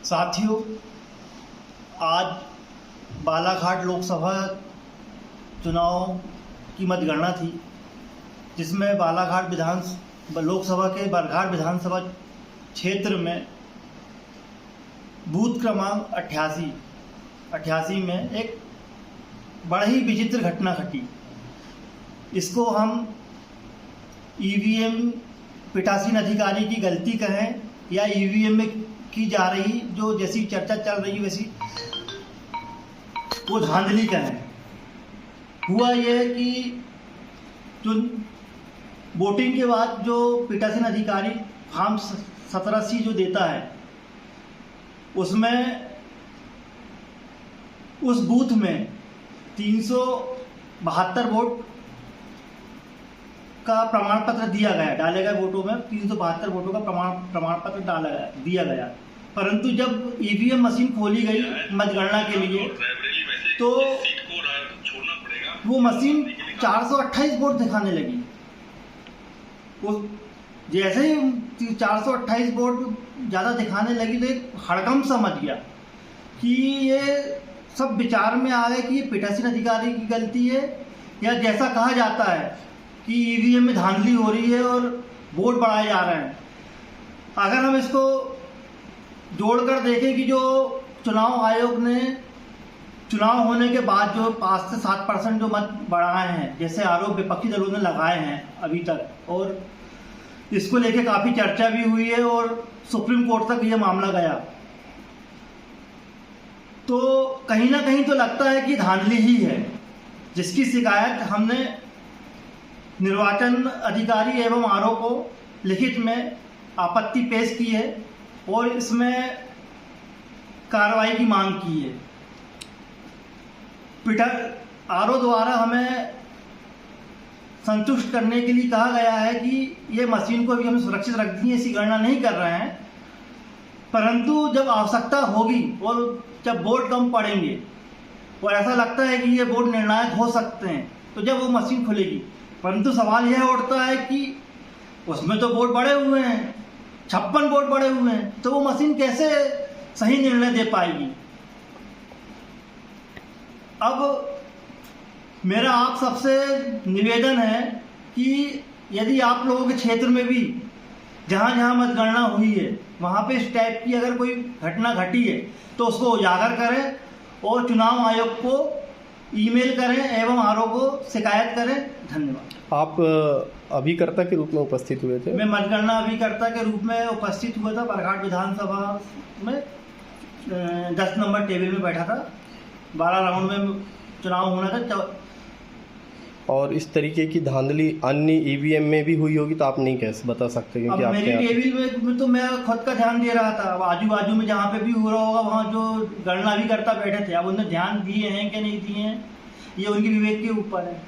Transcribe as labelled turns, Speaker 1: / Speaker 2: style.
Speaker 1: साथियों, आज बालाघाट लोकसभा चुनाव की मतगणना थी, जिसमें बालाघाट लोकसभा के बरघाट विधानसभा क्षेत्र में बूथ क्रमांक 88 में एक बड़ा ही विचित्र घटना घटी। इसको हम ईवीएम पीठासीन अधिकारी की गलती कहें या ईवीएम में की जा रही जो जैसी चर्चा चल रही वैसी वो धांधली कहें। हुआ यह कि जो वोटिंग के बाद जो पीठासीन अधिकारी फॉर्म 17C जो देता है, उसमें उस बूथ में 372 वोट का प्रमाण पत्र दिया गया, डाले गए वोटों में 372 वोटों का प्रमाण पत्र दिया गया। परंतु जब ईवीएम मशीन खोली गई मतगणना के लिए तो वो मशीन 428 वोट दिखाने लगी। वो जैसे ही 428 वोट ज़्यादा दिखाने लगी तो एक हड़कंप समझ गया कि ये सब विचार में आ गए कि ये पीठासीन अधिकारी की गलती है, या जैसा कहा जाता है कि ईवीएम में धांधली हो रही है और वोट बढ़ाए जा रहे हैं। अगर हम इसको जोड़कर देखें कि जो चुनाव आयोग ने चुनाव होने के बाद जो 5 से 7% जो मत बढ़ाए हैं, जैसे आरोप विपक्षी दलों ने लगाए हैं अभी तक, और इसको लेके काफ़ी चर्चा भी हुई है और सुप्रीम कोर्ट तक ये मामला गया, तो कहीं ना कहीं तो लगता है कि धांधली ही है, जिसकी शिकायत हमने निर्वाचन अधिकारी एवं आरओ को लिखित में आपत्ति पेश की है और इसमें कार्रवाई की मांग की है। आरओ द्वारा हमें संतुष्ट करने के लिए कहा गया है कि ये मशीन को भी हम सुरक्षित रख दिए, ऐसी गणना नहीं कर रहे हैं, परंतु जब आवश्यकता होगी और जब वोट कम पड़ेंगे और ऐसा लगता है कि ये वोट निर्णायक हो सकते हैं तो जब वो मशीन खुलेगी। परंतु सवाल यह उठता है कि उसमें तो वोट बढ़े हुए हैं, 56 वोट बढ़े हुए हैं, तो वो मशीन कैसे सही निर्णय दे पाएगी। अब मेरा आप सबसे निवेदन है कि यदि आप लोगों के क्षेत्र में भी जहाँ जहाँ मतगणना हुई है वहाँ पे इस टाइप की अगर कोई घटना घटी है तो उसको उजागर करें और चुनाव आयोग को ईमेल करें एवं आरओ को शिकायत करें। धन्यवाद।
Speaker 2: आप अभिकर्ता के रूप में उपस्थित हुए थे?
Speaker 1: मैं मतगणना अभिकर्ता के रूप में उपस्थित हुआ था। बरघाट विधानसभा में 10 नंबर टेबल में बैठा था। 12 राउंड में चुनाव होना था।
Speaker 2: और इस तरीके की धांधली अन्य ईवीएम में भी हुई होगी तो आप नहीं कैसे बता सकते? क्योंकि
Speaker 1: अब मेरी टेबल में तो मैं खुद का ध्यान दे रहा था। अब आजू बाजू में जहाँ पे भी हो रहा होगा वहाँ जो गणना भी करता बैठे थे, अब उन्हें ध्यान दिए हैं कि नहीं दिए हैं ये उनके विवेक के ऊपर है।